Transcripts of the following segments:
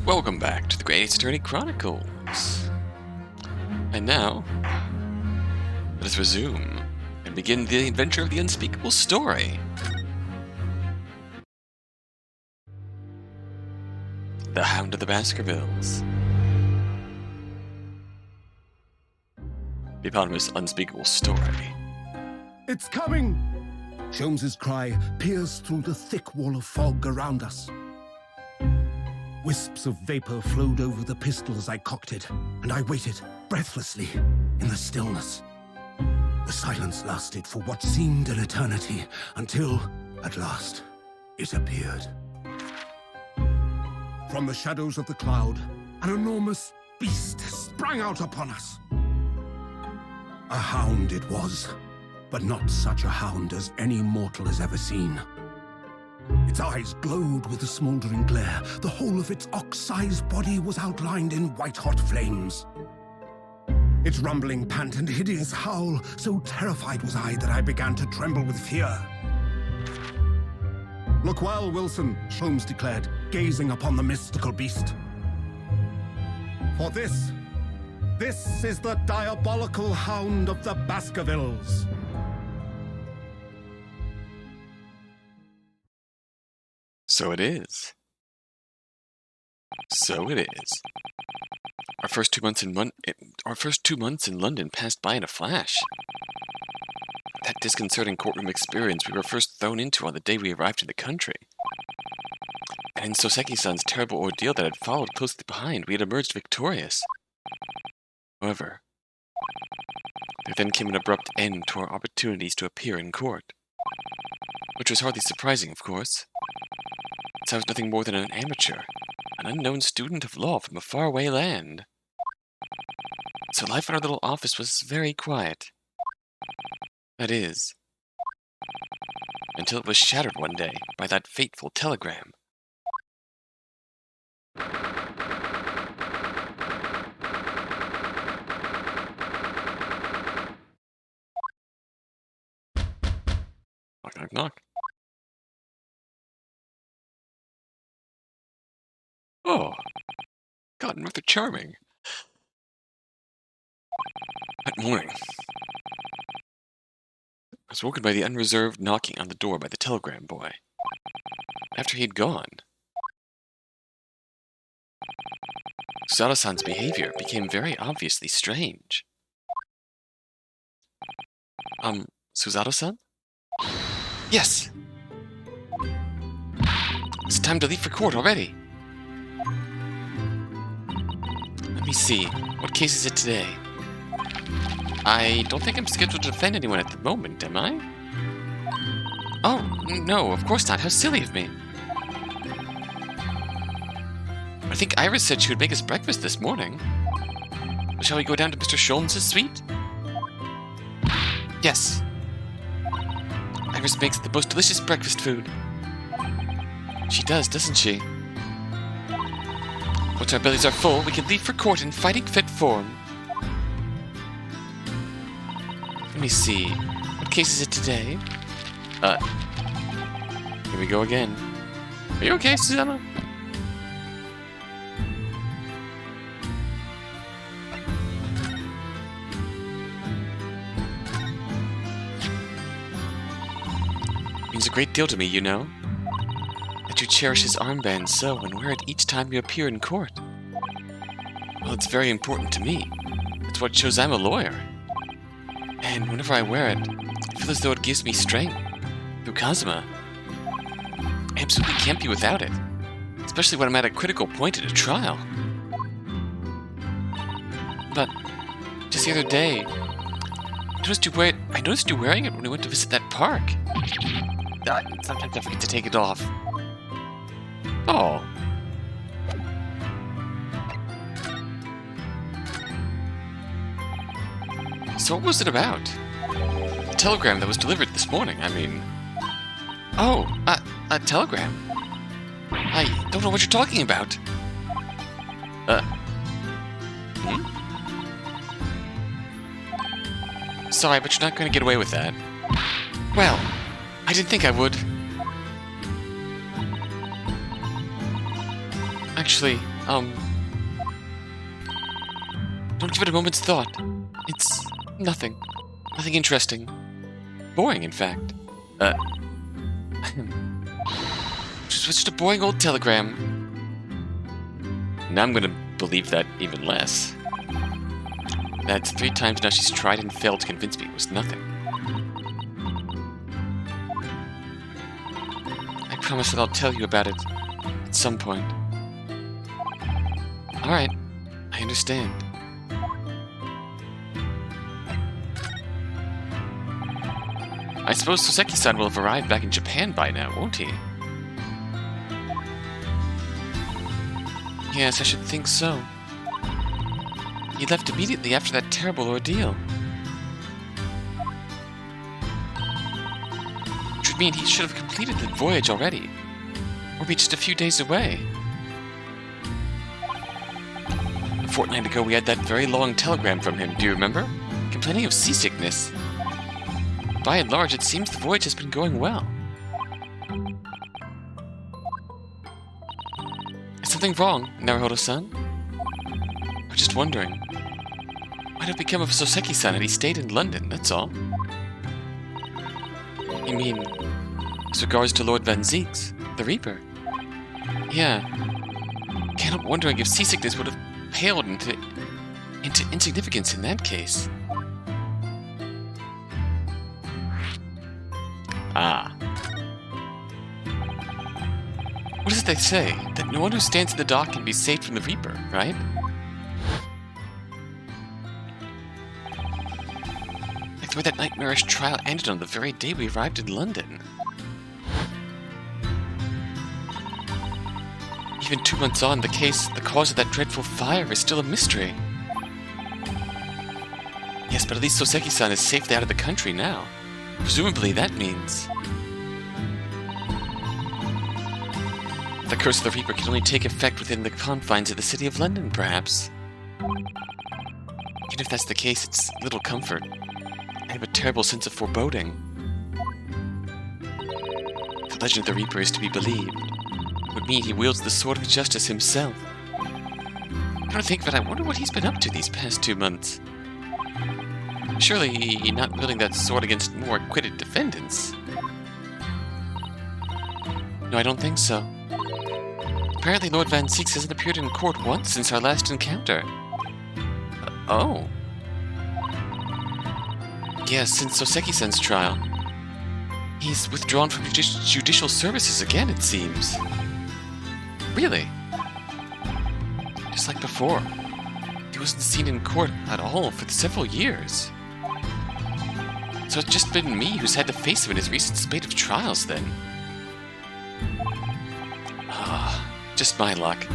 Welcome back to the Great Attorney Chronicles. And now, let us resume and begin the adventure of the unspeakable story. The Hound of the Baskervilles. The eponymous unspeakable story. It's coming! Sholmes's cry pierced through the thick wall of fog around us. Wisps of vapor flowed over the pistol as I cocked it, and I waited, breathlessly, in the stillness. The silence lasted for what seemed an eternity, until, at last, it appeared. From the shadows of the cloud, an enormous beast sprang out upon us. A hound it was, but not such a hound as any mortal has ever seen. Its eyes glowed with a smoldering glare. The whole of its ox-sized body was outlined in white-hot flames. Its rumbling pant and hideous howl, so terrified was I that I began to tremble with fear. "Look well, Wilson," Holmes declared, gazing upon the mystical beast. "For this is the diabolical Hound of the Baskervilles." So it is. So it is. Our first 2 months in London passed by in a flash. That disconcerting courtroom experience we were first thrown into on the day we arrived in the country. And in Soseki-san's terrible ordeal that had followed closely behind, we had emerged victorious. However, there then came an abrupt end to our opportunities to appear in court. Which was hardly surprising, of course. I was nothing more than an amateur, an unknown student of law from a faraway land. So life in our little office was very quiet. That is, until it was shattered one day by that fateful telegram. Knock, knock, knock. Oh, God, rather charming. That morning, I was woken by the unreserved knocking on the door by the telegram boy. After he had gone, Suzato-san's behavior became very obviously strange. Suzato-san? Yes! It's time to leave for court already. Let me see. What case is it today? I don't think I'm scheduled to defend anyone at the moment, am I? Oh, no, of course not. How silly of me. I think Iris said she would make us breakfast this morning. Shall we go down to Mr. Sholmes' suite? Yes. Iris makes the most delicious breakfast food. She does, doesn't she? Once our bellies are full, we can leave for court in fighting fit form. Let me see. What case is it today? Here we go again. Are you okay, Susanna? Means a great deal to me, you know. That you cherish his armband so and wear it each time you appear in court. Well, it's very important to me. It's what shows I'm a lawyer. And whenever I wear it, I feel as though it gives me strength. Through Kazuma. I absolutely can't be without it. Especially when I'm at a critical point at a trial. But, just the other day, I noticed you wearing it when we went to visit that park. Sometimes I forget to take it off. Oh. So what was it about? The telegram that was delivered this morning, I mean... Oh, a telegram? I don't know what you're talking about. Sorry, but you're not going to get away with that. Well, I didn't think I would. actually, don't give it a moment's thought. It's nothing. Nothing interesting. Boring, in fact. Just a boring old telegram. Now I'm gonna believe that even less. That's 3 times now she's tried and failed to convince me it was nothing. I promise that I'll tell you about it at some point. Alright, I understand. I suppose Soseki-san will have arrived back in Japan by now, won't he? Yes, I should think so. He left immediately after that terrible ordeal. Which would mean he should have completed the voyage already, or be just a few days away. A fortnight ago we had that very long telegram from him, do you remember? Complaining of seasickness. By and large, it seems the voyage has been going well. Is something wrong, Naruhodo-san? I'm just wondering. What had become of Soseki-san had he stayed in London, that's all. You mean, as regards to Lord Van Zieks, the Reaper? Yeah. Can't help wondering if seasickness would have paled into insignificance in that case. Ah. What is it they say? That no one who stands in the dock can be saved from the Reaper, right? Like the way that nightmarish trial ended on the very day we arrived in London. Even 2 months on, the cause of that dreadful fire is still a mystery. Yes, but at least Soseki-san is safely out of the country now. Presumably that means... the curse of the Reaper can only take effect within the confines of the city of London, perhaps. Even if that's the case, it's little comfort. I have a terrible sense of foreboding. If the legend of the Reaper is to be believed, it would mean he wields the sword of justice himself. I don't think of it, I wonder what he's been up to these past 2 months. Surely he's not wielding that sword against more acquitted defendants. No, I don't think so. Apparently Lord Van Zieks hasn't appeared in court once since our last encounter. Oh. Yes, since Soseki-san's trial. He's withdrawn from judicial services again, it seems. Really? Just like before. He wasn't seen in court at all for several years. So it's just been me who's had to face him in his recent spate of trials, then. Ah, just my luck.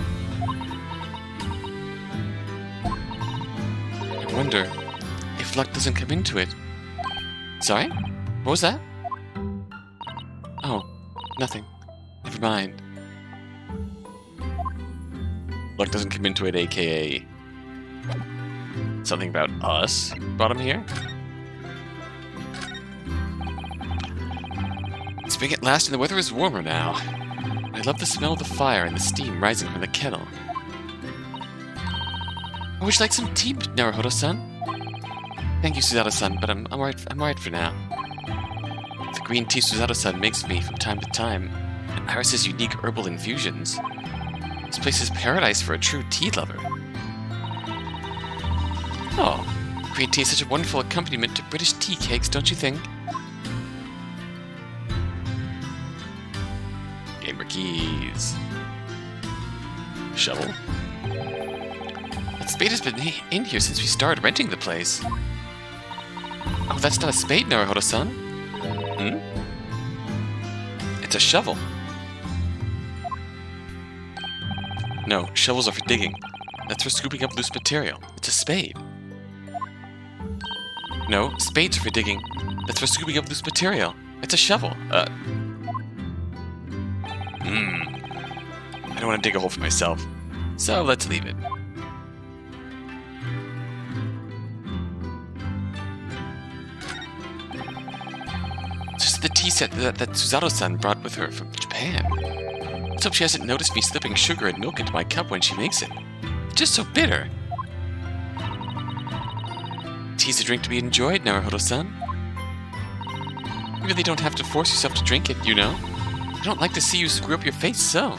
I wonder if luck doesn't come into it. Sorry? What was that? Oh, nothing. Never mind. Luck doesn't come into it, aka... something about us brought him here? Spring at last and the weather is warmer now. I love the smell of the fire and the steam rising from the kettle. Oh, would you like some tea, Naruhodo-san? Thank you, Suzato-san, but I'm alright for now. The green tea Suzato-san makes me from time to time, and Iris's unique herbal infusions. This place is paradise for a true tea lover. Oh, green tea is such a wonderful accompaniment to British tea cakes, don't you think? Gamer keys. Shovel? That spade has been in here since we started renting the place. Oh, that's not a spade, Naruhodo-san. Hmm? It's a shovel. No, shovels are for digging. That's for scooping up loose material. It's a spade. No, spades are for digging. That's for scooping up loose material. It's a shovel. I don't want to dig a hole for myself. So let's leave it. Just the tea set that Suzato-san brought with her from Japan. Let's hope she hasn't noticed me slipping sugar and milk into my cup when she makes it. It's just so bitter. Tea's a drink to be enjoyed, Naruhodo-san. You really don't have to force yourself to drink it, you know. I don't like to see you screw up your face so.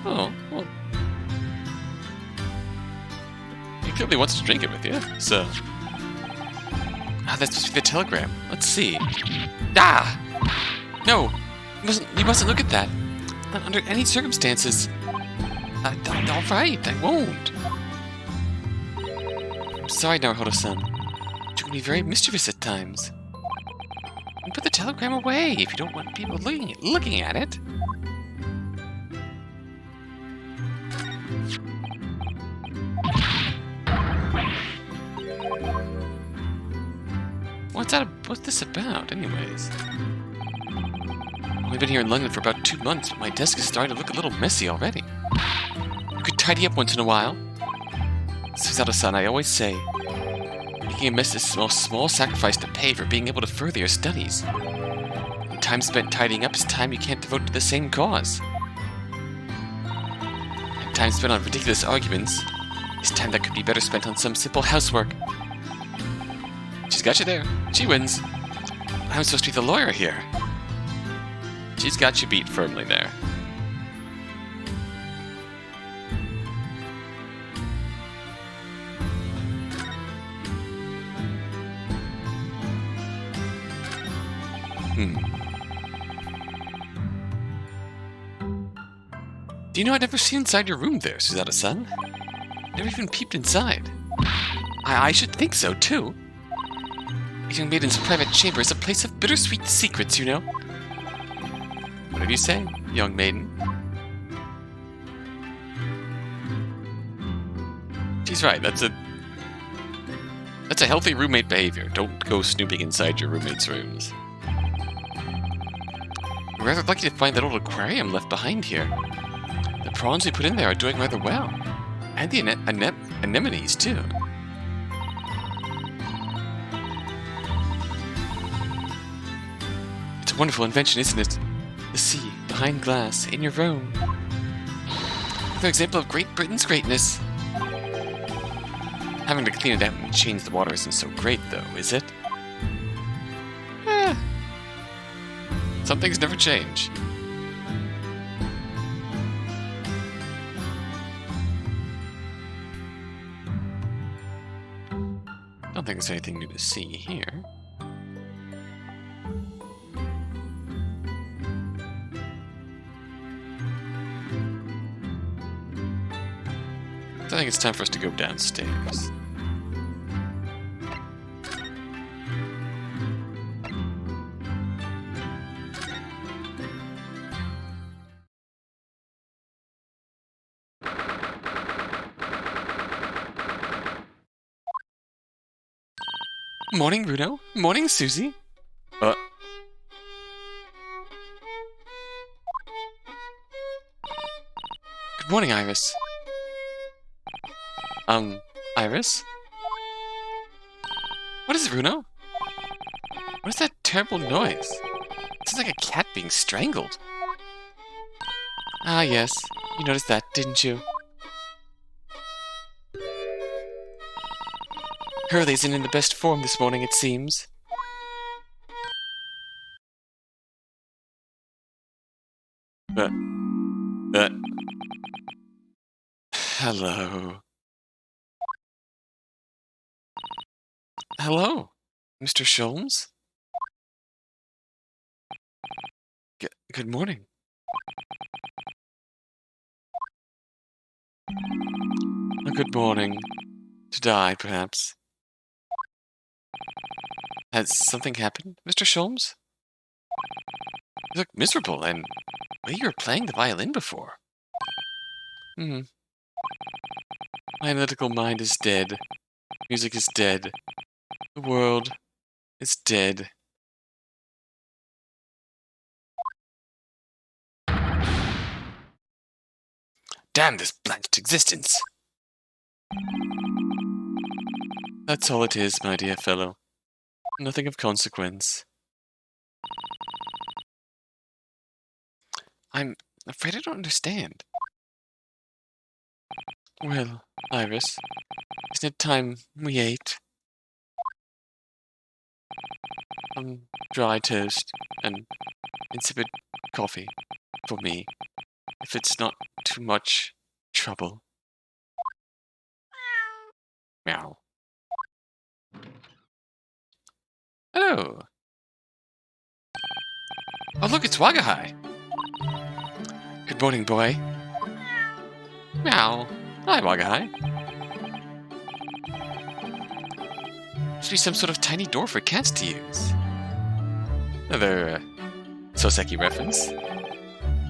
Oh, well. He clearly wants to drink it with you, so. Ah, that's supposed to be the telegram. Let's see. Ah! No! You mustn't look at that. Not under any circumstances. Alright, I won't. I'm sorry, Naruhodo-san. You can be very mischievous at times. And put the telegram away if you don't want people looking at it. What's this about, anyways? I've been here in London for about 2 months, but my desk is starting to look a little messy already. You could tidy up once in a while. Susato-san, I always say, making a mess is a small sacrifice to pay for being able to further your studies. And time spent tidying up is time you can't devote to the same cause. And time spent on ridiculous arguments is time that could be better spent on some simple housework. She's got you there. She wins. I'm supposed to be the lawyer here. She's got you beat firmly there. Do you know I'd never seen inside your room there, Susato-san? Never even peeped inside. I should think so, too. A young maiden's private chamber is a place of bittersweet secrets, you know. Whatever you say, young maiden. She's right, that's a healthy roommate behavior. Don't go snooping inside your roommate's rooms. We're rather lucky to find that old aquarium left behind here. The prawns we put in there are doing rather well. And the anemones, too. It's a wonderful invention, isn't it? The sea, behind glass, in your room. Another example of Great Britain's greatness. Having to clean it out and change the water isn't so great, though, is it? Some things never change. Don't think there's anything new to see here. I think it's time for us to go downstairs. Morning, Runo. Morning, Susie. Good morning, Iris. Iris? What is it, Runo? What is that terrible noise? It sounds like a cat being strangled. Ah, yes. You noticed that, didn't you? Hurley isn't in the best form this morning, it seems. Hello. Hello, Mr. Sholmes? Good morning. Good morning. To die, perhaps. Has something happened, Mr. Sholmes? You look miserable, and the way you were playing the violin before. My analytical mind is dead. Music is dead. The world is dead. Damn this blanched existence! That's all it is, my dear fellow. Nothing of consequence. I'm afraid I don't understand. Well, Iris, isn't it time we ate? Dry toast and insipid coffee for me, if it's not too much trouble. Meow. Oh. Oh, look, it's Wagahai. Good morning, boy. Meow. Hi, Wagahai. Should be some sort of tiny door for cats to use. Another Soseki reference.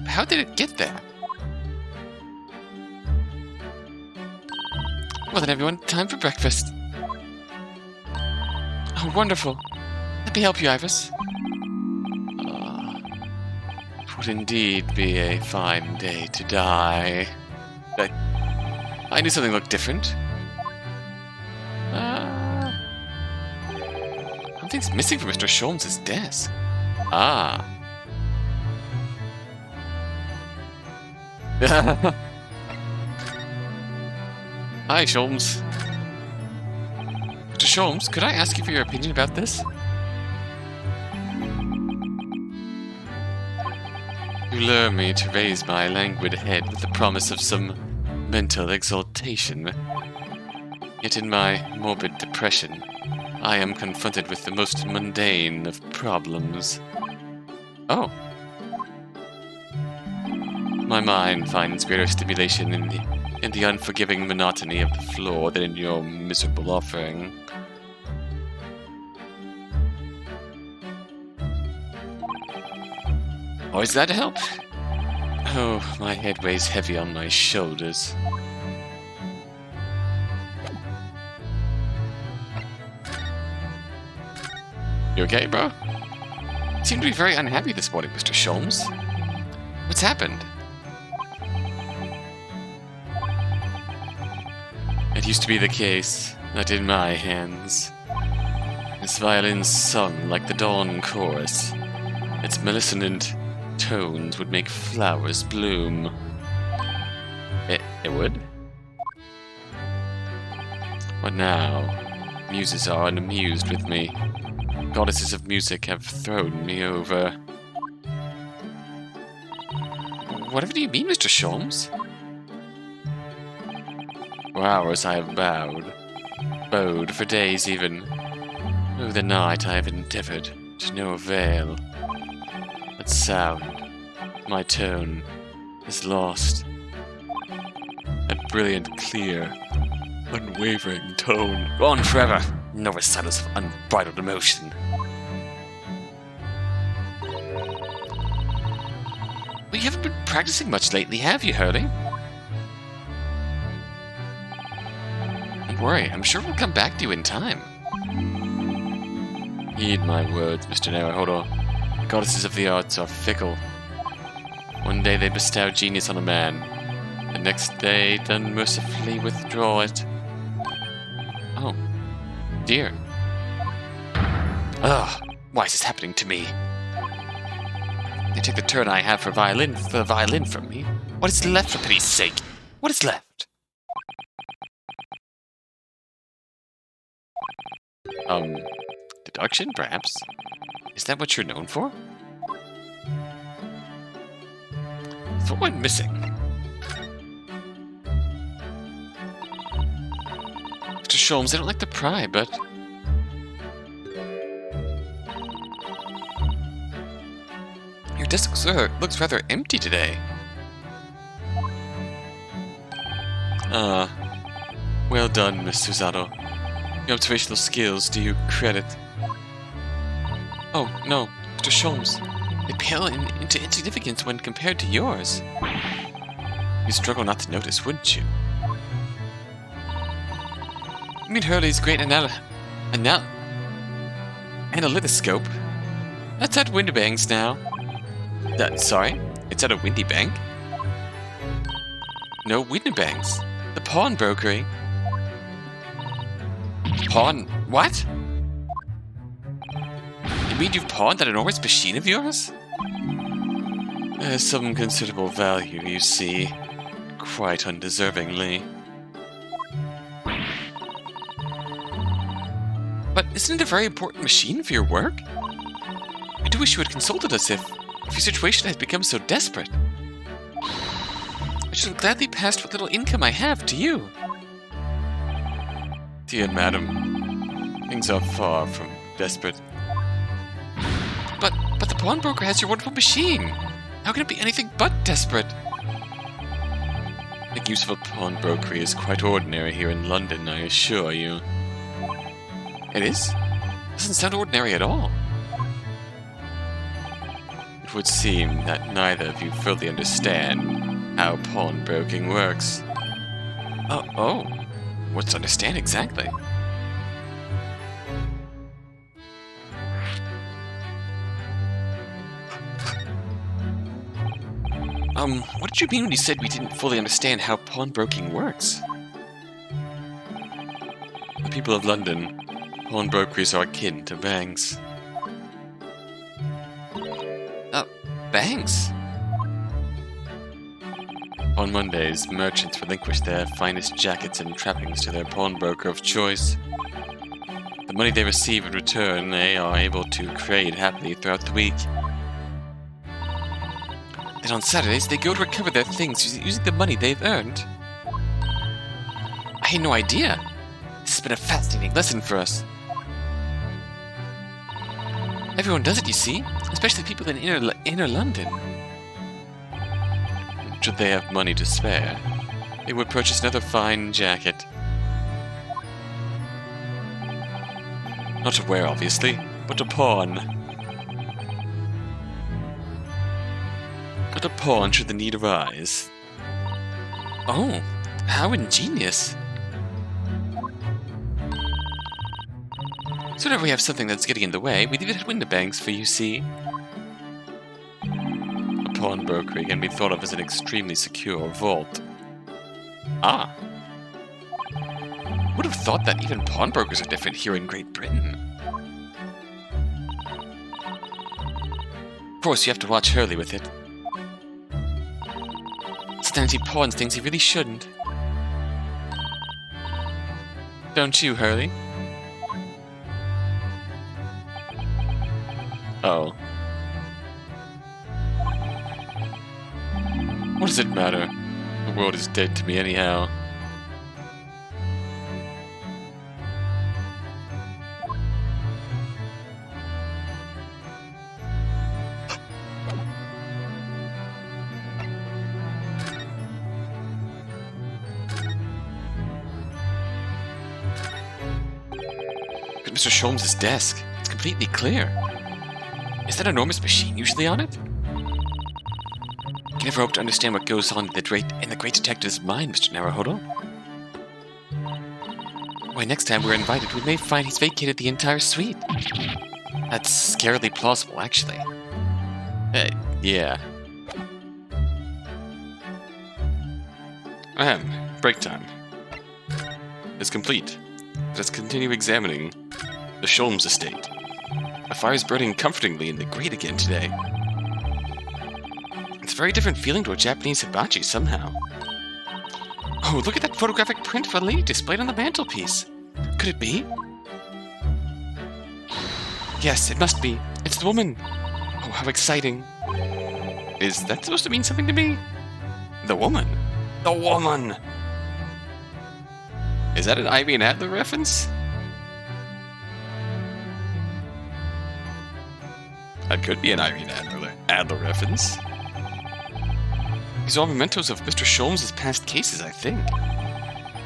How did it get there? Well then, everyone, time for breakfast. Oh, wonderful. Let me help you, Iris. It would indeed be a fine day to die. I knew something looked different. Something's missing from Mr. Sholmes' desk. Ah. Hi, Sholmes. Mr. Sholmes, could I ask you for your opinion about this? You lure me to raise my languid head with the promise of some mental exaltation. Yet in my morbid depression, I am confronted with the most mundane of problems. Oh. My mind finds greater stimulation in the unforgiving monotony of the floor than in your miserable offering. Oh, is that help? Oh, my head weighs heavy on my shoulders. You okay, bro? You seem to be very unhappy this morning, Mr. Sholmes. What's happened? It used to be the case that in my hands, this violin sung like the dawn chorus. Its melissonant tones would make flowers bloom. It would? But now, muses are unamused with me. Goddesses of music have thrown me over. Whatever do you mean, Mr. Sholmes? For hours I have bowed for days even. Through the night I have endeavored to no avail. But sound, my tone, is lost. That brilliant, clear, unwavering tone, gone forever. No recitals of unbridled emotion. Well, you haven't been practicing much lately, have you, Hurley? Don't worry, I'm sure we'll come back to you in time. Heed my words, Mr. Naruhodo. The goddesses of the arts are fickle. One day they bestow genius on a man. The next day, unmercifully withdraw it. Oh. Dear. Ugh, why is this happening to me? They take the turn I have for the violin from me. What is left, for pity's sake? What is left? Deduction, perhaps? Is that what you're known for? So what went missing? Mr. Sholmes, I don't like to pry, but... Your desk looks rather empty today. Well done, Miss Susato. Your observational skills do you credit. Oh, no, Mr. Sholmes. They pale into insignificance when compared to yours. You'd struggle not to notice, wouldn't you? You mean Hurley's great analythoscope? That's at Windybanks now. Sorry? It's at a Windy Bank? No, Windybanks. The pawnbrokery. Pawn... what? You mean you've pawned that enormous machine of yours? There's some considerable value, you see. Quite undeservingly. But isn't it a very important machine for your work? I do wish you had consulted us if your situation has become so desperate. I should have gladly passed what little income I have to you. Dear madam, things are far from desperate. But the pawnbroker has your wonderful machine. How can it be anything but desperate? The use of a pawnbrokery is quite ordinary here in London, I assure you. It is? Doesn't sound ordinary at all. It would seem that neither of you fully understand how pawnbroking works. Oh, what's to understand exactly? What did you mean when you said we didn't fully understand how pawnbroking works? The people of London, pawnbrokeries are akin to banks. Banks? On Mondays, merchants relinquish their finest jackets and trappings to their pawnbroker of choice. The money they receive in return, they are able to trade happily throughout the week. Then on Saturdays, they go to recover their things using the money they've earned. I had no idea. This has been a fascinating lesson for us. Everyone does it, you see, especially people in inner London. Should they have money to spare, they would purchase another fine jacket. Not to wear, obviously, but to pawn. But to pawn should the need arise. Oh, how ingenious. So whenever we have something that's getting in the way, we leave it at window banks for, you see. A pawnbrokery can be thought of as an extremely secure vault. Ah. Would have thought that even pawnbrokers are different here in Great Britain. Of course, you have to watch Hurley with it. Sometimes he pawns things he really shouldn't. Don't you, Hurley? Oh. What does it matter? The world is dead to me anyhow. Look at Mr. Sholmes' desk. It's completely clear. Is that enormous machine usually on it? I can never hope to understand what goes on in the great detective's mind, Mr. Naruhodo. Why, next time we're invited, we may find he's vacated the entire suite. That's scarily plausible, actually. Yeah. Break time. It's complete. Let us continue examining the Sholmes estate. A fire is burning comfortingly in the grate again today. It's a very different feeling to a Japanese hibachi somehow. Oh, look at that photographic print of a lady displayed on the mantelpiece. Could it be? Yes, it must be. It's the woman. Oh, how exciting. Is that supposed to mean something to me? The woman? The woman! Is that an Ivy and Adler reference? That could be an Ivy and Adler reference. These are mementos of Mr. Sholmes' past cases, I think.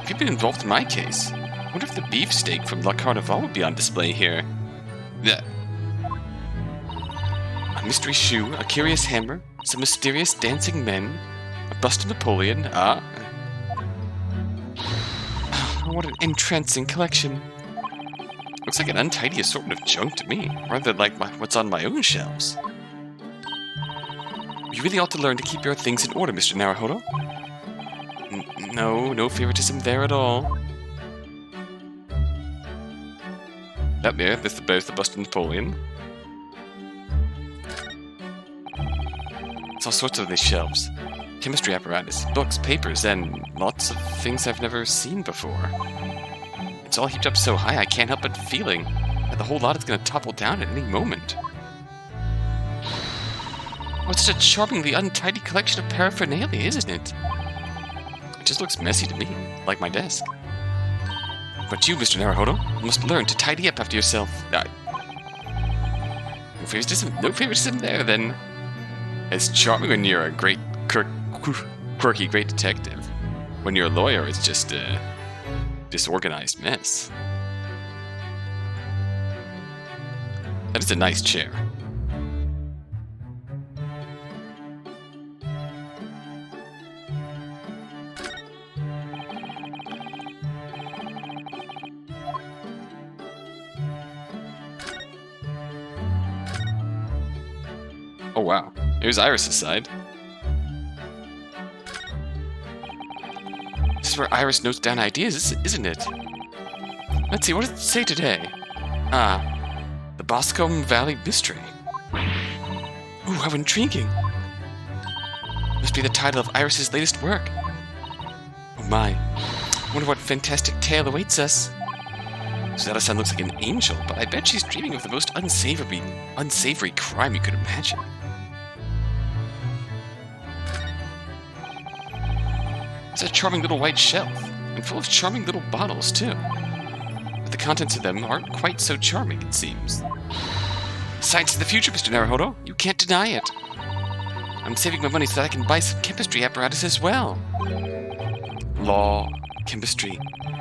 If you'd been involved in my case, I wonder if the beefsteak from La Carnival would be on display here. Yeah. A mystery shoe, a curious hammer, some mysterious dancing men, a bust of Napoleon, what an entrancing collection. Looks like an untidy assortment of junk to me, rather than like what's on my own shelves. You really ought to learn to keep your things in order, Mr. Naruhodo. No favoritism there at all. Up there, there's the bust of Napoleon. It's all sorts of these shelves. Chemistry apparatus, books, papers, and lots of things I've never seen before. It's all heaped up so high I can't help but feeling that the whole lot is going to topple down at any moment. Oh, it's such a charmingly untidy collection of paraphernalia, isn't it? It just looks messy to me, like my desk. But you, Mr. Naruhodo, must learn to tidy up after yourself. No favoritism there, then. It's charming when you're a great, quirky great detective. When you're a lawyer, it's just a disorganized mess. That is a nice chair. Oh wow, here's Iris's side. This is where Iris notes down ideas, isn't it? Let's see, what does it say today? Ah, the Boscom Valley Mystery. Ooh, how intriguing. Must be the title of Iris's latest work. Oh my, wonder what fantastic tale awaits us. Susanna-san looks like an angel, but I bet she's dreaming of the most unsavory crime you could imagine. It's a charming little white shelf, and full of charming little bottles, too. But the contents of them aren't quite so charming, it seems. Science is the future, Mr. Naruhodo. You can't deny it. I'm saving my money so that I can buy some chemistry apparatus as well. Law, chemistry,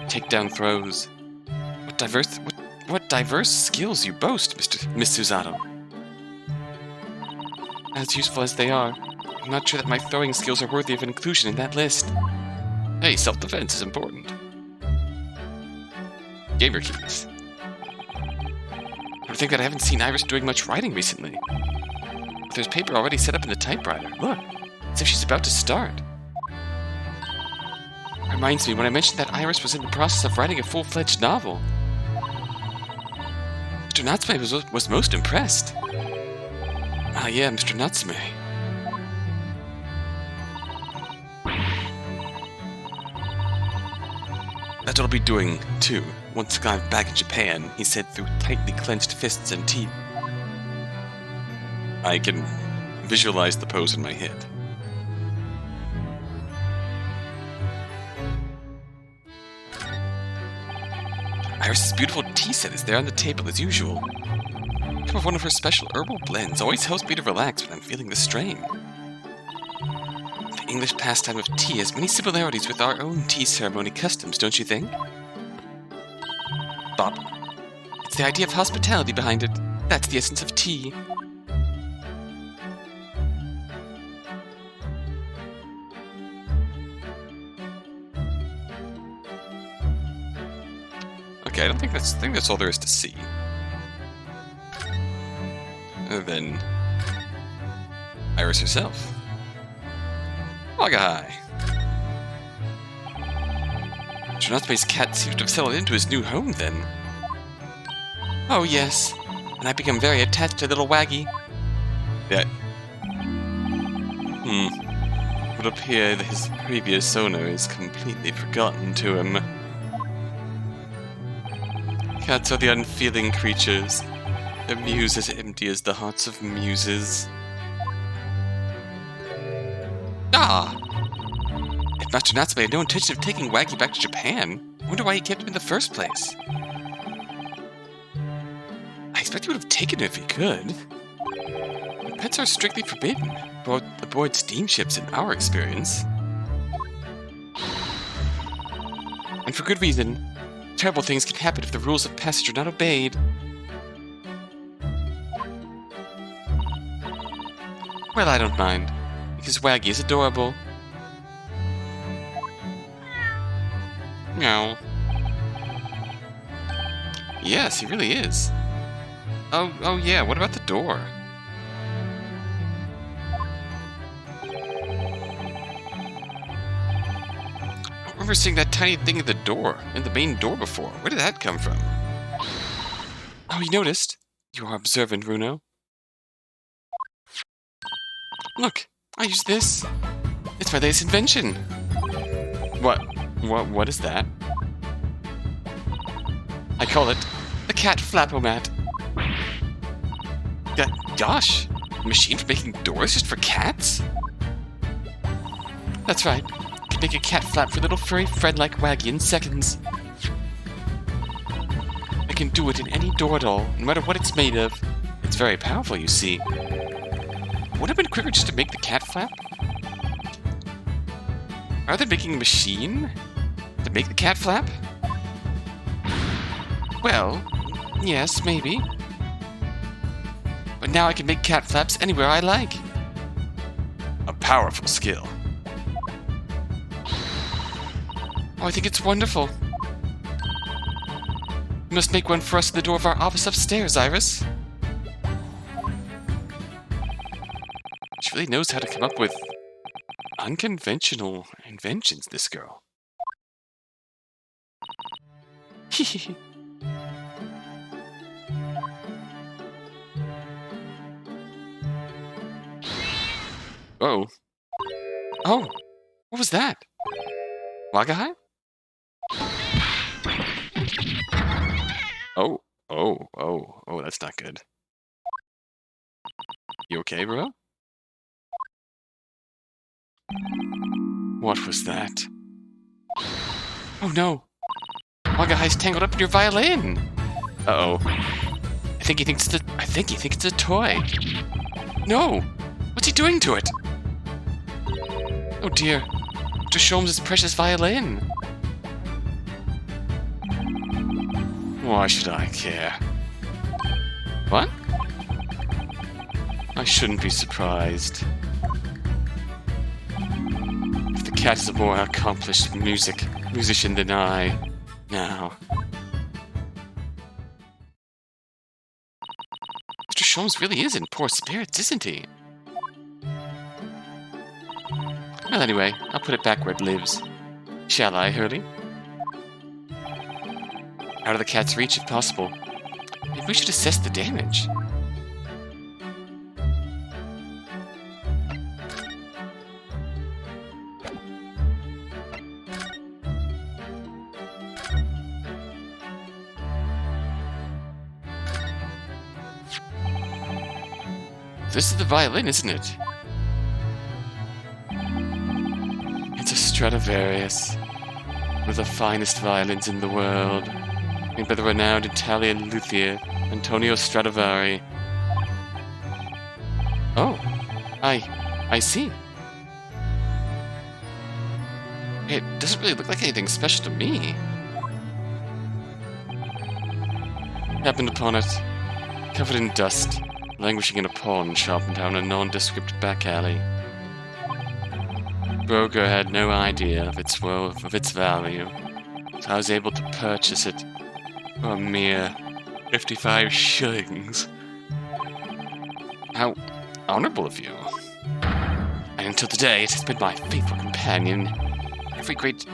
takedown throws. What diverse skills you boast, Miss Susato. As useful as they are, I'm not sure that my throwing skills are worthy of inclusion in that list. Hey, self-defense is important. Gamer keys. I think that I haven't seen Iris doing much writing recently. But there's paper already set up in the typewriter. Look, as if she's about to start. Reminds me when I mentioned that Iris was in the process of writing a full-fledged novel. Mr. Natsume was most impressed. Ah yeah, Mr. Natsume. That's what I'll be doing, too, once I'm back in Japan, he said through tightly clenched fists and teeth. I can visualize the pose in my head. Iris's beautiful tea set is there on the table as usual. Some of one of her special herbal blends always helps me to relax when I'm feeling the strain. The English pastime of tea has many similarities with our own tea ceremony customs, don't you think? Bob, it's the idea of hospitality behind it. That's the essence of tea. Okay, I think that's all there is to see. Other than Iris herself. Hi. Natsume's cat seems to have settled into his new home then. Oh yes, and I've become very attached to little Waggy. Yeah. It would appear that his previous owner is completely forgotten to him. Cats are the unfeeling creatures. Their muse as empty as the hearts of muses. Ah! If Master Natsume had no intention of taking Waggy back to Japan, I wonder why he kept him in the first place. I expect he would have taken him if he could. But pets are strictly forbidden aboard steamships in our experience. And for good reason. Terrible things can happen if the rules of passage are not obeyed. Well, I don't mind, because Waggy is adorable. Meow. Yes, he really is. Oh yeah, what about the door? I remember seeing that tiny thing at the door, in the main door before. Where did that come from? Oh, you noticed? You are observant, Runo. Look, I use this. It's my latest invention. What is that? I call it the cat flapomat. Gosh, a machine for making doors just for cats? That's right. I can make a cat flap for little furry friend like Waggy in seconds. I can do it in any door doll, no matter what it's made of. It's very powerful, you see. Would it have been quicker just to make the cat flap? Are they making a machine to make the cat flap? Well, yes, maybe. But now I can make cat flaps anywhere I like. A powerful skill. Oh, I think it's wonderful. You must make one for us at the door of our office upstairs, Iris. She really knows how to come up with unconventional inventions, this girl. Oh. Oh, what was that? Wagahai? Oh, that's not good. You okay, bro? What was that? Oh no! Wagahai's tangled up in your violin! Uh-oh. I think he thinks it's a toy. No! What's he doing to it? Oh dear. Mr. Sholmes' precious violin. Why should I care? What? I shouldn't be surprised. If the cat is a more accomplished musician than I, now. Mr. Sholmes really is in poor spirits, isn't he? Well, anyway, I'll put it back where it lives. Shall I, Hurley? Out of the cat's reach, if possible. Maybe we should assess the damage. This is the violin, isn't it? It's a Stradivarius, one of the finest violins in the world, made by the renowned Italian luthier Antonio Stradivari. Oh, I see. It doesn't really look like anything special to me. Happened upon it, covered in dust, languishing in a pawn shop down a nondescript back alley. Broker had no idea of its worth, of its value, so I was able to purchase it for a mere 55 shillings. How honorable of you. And until today, it has been my faithful companion. Every great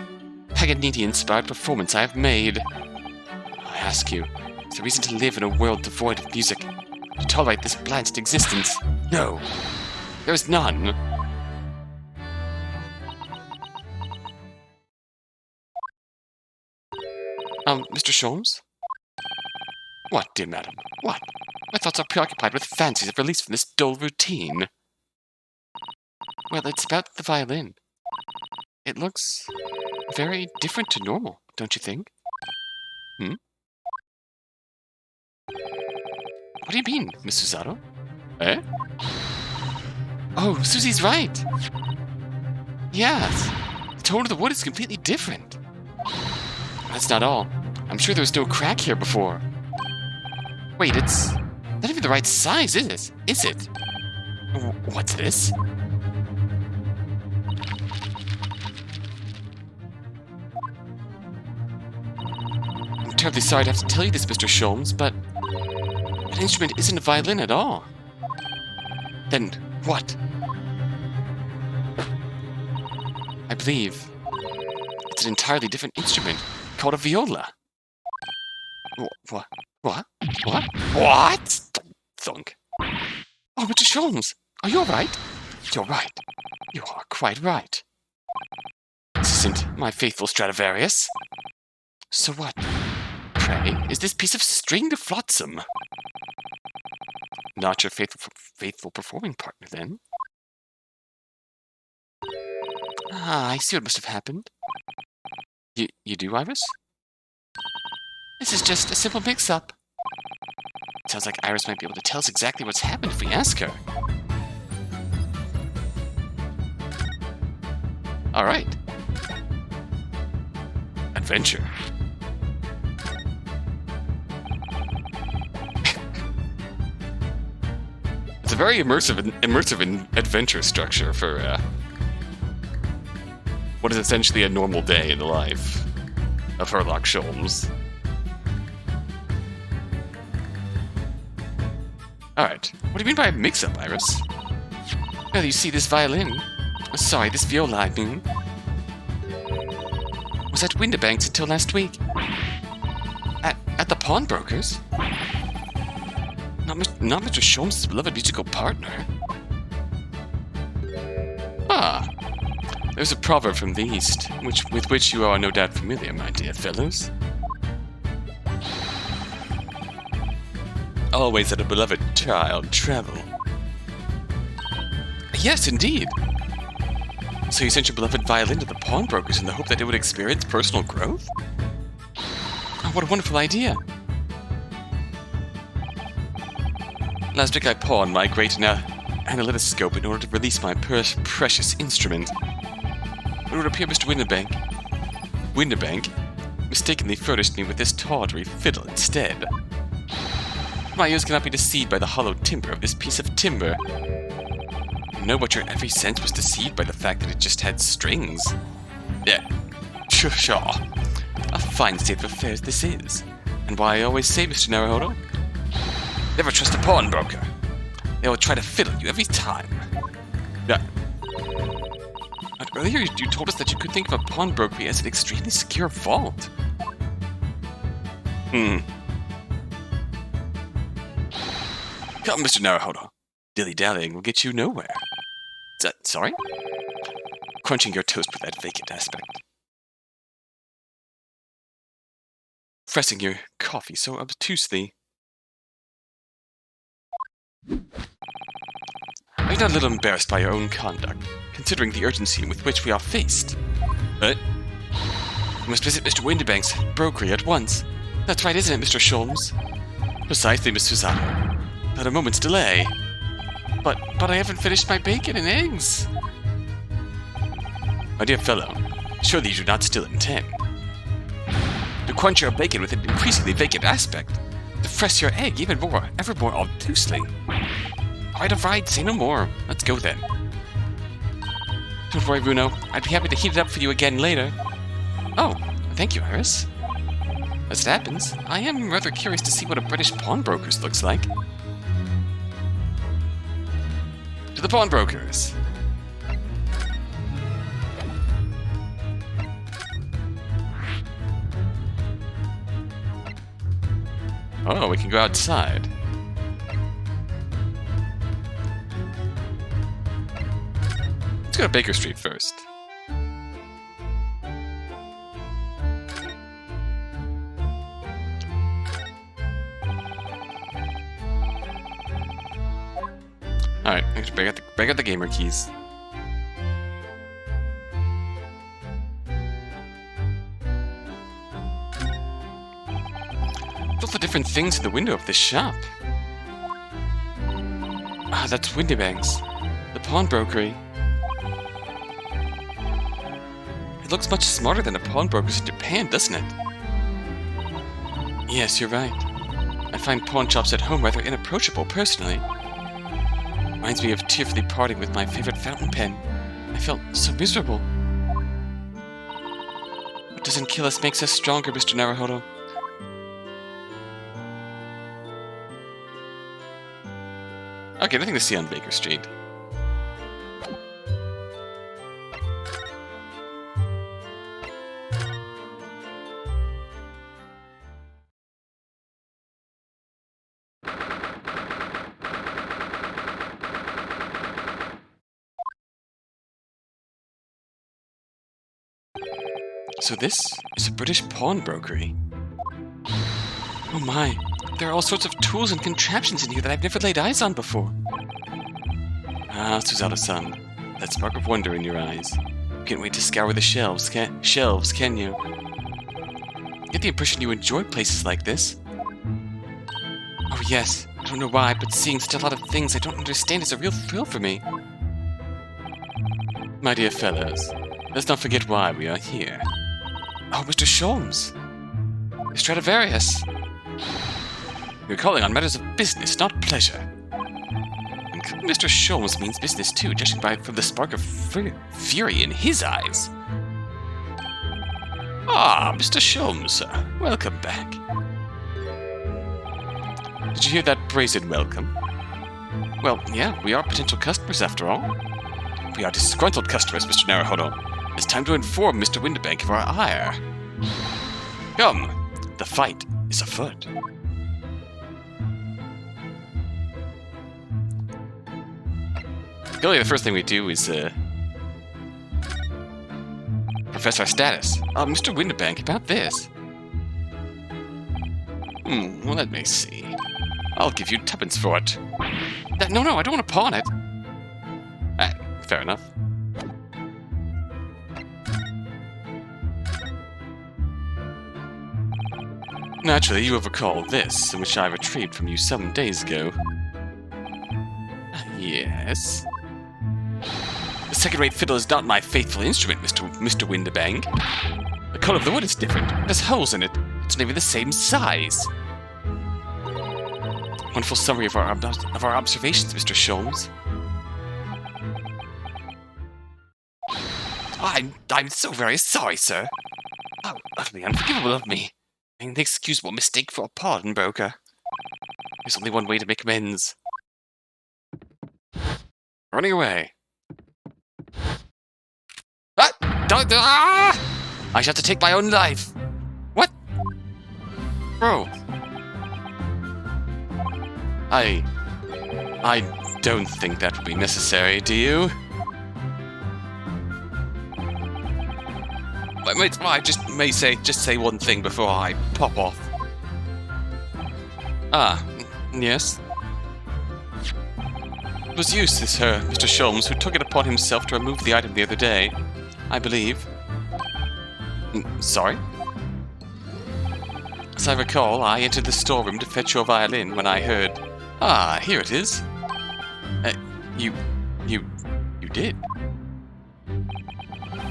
Paganini-inspired performance I have made. I ask you, is there reason to live in a world devoid of music? To tolerate this blanched existence? No, there is none. Mr. Sholmes? What, dear madam? What? My thoughts are preoccupied with fancies of release from this dull routine. Well, it's about the violin. It looks very different to normal, don't you think? Hmm? What do you mean, Miss Susato? Eh? Oh, Susie's right! Yes, the tone of the wood is completely different. That's not all. I'm sure there was no crack here before. Wait, it's not even the right size, is it? Is it? What's this? I'm terribly sorry to have to tell you this, Mr. Sholmes, but that instrument isn't a violin at all. Then what? I believe it's an entirely different instrument called a viola. What? What? What? What? Thunk. Oh, Mr. Sholmes, are you alright? You're right. You are quite right. This isn't my faithful Stradivarius. So what, pray, is this piece of stringed flotsam? Not your faithful performing partner, then? Ah, I see what must have happened. You do, Iris? This is just a simple mix-up. Sounds like Iris might be able to tell us exactly what's happened if we ask her. Alright. Adventure. It's a very immersive adventure structure for what is essentially a normal day in the life of Sherlock Holmes. Alright, what do you mean by a mix-up, Iris? Well, you see, this violin... Sorry, this viola, I mean... was at Windibank's until last week. At the pawnbroker's? Not Mr. Sholmes' beloved musical partner. Ah, there's a proverb from the East, with which you are no doubt familiar, my dear fellows. Always let a beloved child travel. Yes, indeed. So you sent your beloved violin to the pawnbrokers in the hope that it would experience personal growth? Oh, what a wonderful idea. Last week I pawned my great analytoscope in order to release my precious instrument. It would appear Mr. Windibank mistakenly furnished me with this tawdry fiddle instead. My ears cannot be deceived by the hollow timbre of this piece of timber. No, but your every sense was deceived by the fact that it just had strings. Yeah, sure. A fine state of affairs this is. And why I always say, Mr. Naruhodo, never trust a pawnbroker. They will try to fiddle you every time. Yeah. But earlier you told us that you could think of a pawnbroker as an extremely secure vault. Come, Mr. Naruhodo. Dilly-dallying will get you nowhere. Sorry? Crunching your toast with that vacant aspect. Pressing your coffee so obtusely. Are you not a little embarrassed by your own conduct, considering the urgency with which we are faced? You must visit Mr. Windibank's brokery at once. That's right, isn't it, Mr. Sholmes? Precisely, Miss Susanna. Not a moment's delay. But I haven't finished my bacon and eggs. My dear fellow, surely you do not still intend to crunch your bacon with an increasingly vacant aspect, to press your egg ever more obtusely. All right, say no more. Let's go then. Don't worry, Runo. I'd be happy to heat it up for you again later. Oh, thank you, Iris. As it happens, I am rather curious to see what a British pawnbroker's looks like. To the pawnbrokers. Oh, we can go outside. Let's go to Baker Street first. Alright, let's break out the gamer keys. Look at the different things in the window of this shop. Ah, that's Windibank's. The pawnbrokery. It looks much smarter than the pawnbrokers in Japan, doesn't it? Yes, you're right. I find pawn shops at home rather inapproachable, personally. Reminds me of tearfully parting with my favorite fountain pen. I felt so miserable. What doesn't kill us makes us stronger, Mr. Naruhodo. Okay, nothing to see on Baker Street. So this is a British pawnbrokery. Oh my, there are all sorts of tools and contraptions in here that I've never laid eyes on before. Ah, Suzato-san, that spark of wonder in your eyes. You can't wait to scour the shelves, can you? I get the impression you enjoy places like this. Oh yes, I don't know why, but seeing such a lot of things I don't understand is a real thrill for me. My dear fellows, let's not forget why we are here. Oh, Mr. Holmes! Stradivarius! You're calling on matters of business, not pleasure. And Mr. Holmes means business too, judging from the spark of fury in his eyes. Ah, Mr. Holmes, sir. Welcome back. Did you hear that brazen welcome? Well, yeah, we are potential customers after all. We are disgruntled customers, Mr. Naruhodo. It's time to inform Mr. Winterbank of our ire. Come, the fight is afoot. Clearly, the first thing we do is profess our status. Mr. Winterbank, about this. Well, let me see. I'll give you tuppence for it. No, I don't want to pawn it. Fair enough. Naturally, you will recall this, which I retrieved from you some days ago. Yes. The second-rate fiddle is not my faithful instrument, Mr. Winterbank. The color of the wood is different. It has holes in it. It's not even the same size. Wonderful summary of our observations, Mr. Holmes. I'm so very sorry, sir. How utterly unforgivable of me. An inexcusable mistake for a pawnbroker. There's only one way to make amends. Running away. I shall have to take my own life. What? Bro. I don't think that would be necessary, do you? I just say one thing before I pop off. Yes. It was you, Mr. Holmes, who took it upon himself to remove the item the other day, I believe. Sorry? As I recall, I entered the storeroom to fetch your violin when I heard... Ah, here it is. You did.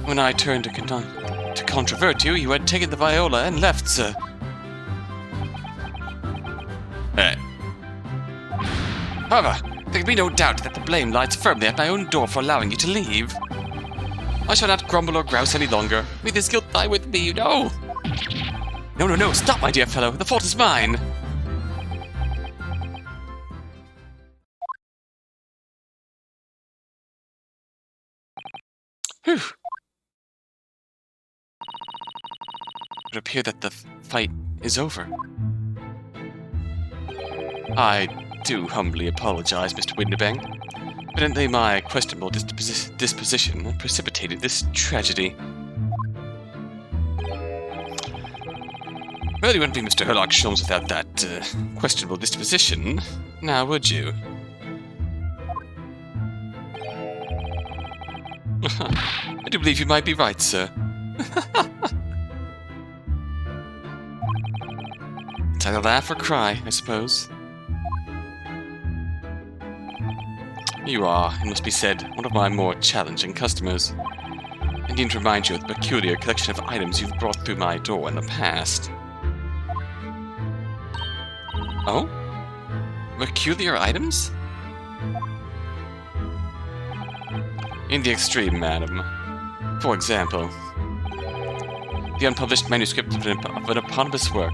When I turned to controvert you, you had taken the viola and left, sir. However, there can be no doubt that the blame lies firmly at my own door for allowing you to leave. I shall not grumble or grouse any longer. May this guilt lie with me, no! No, stop, my dear fellow. The fault is mine. Whew. It would appear that the fight is over. I do humbly apologize, Mr. Winterbank. Evidently my questionable disposition precipitated this tragedy. Well, you wouldn't be Mr. Holmes without that questionable disposition, now would you? I do believe you might be right, sir. It's either laugh or cry, I suppose. You are, it must be said, one of my more challenging customers. I need to remind you of the peculiar collection of items you've brought through my door in the past. Oh? Peculiar items? In the extreme, madam. For example, the unpublished manuscript of an eponymous work,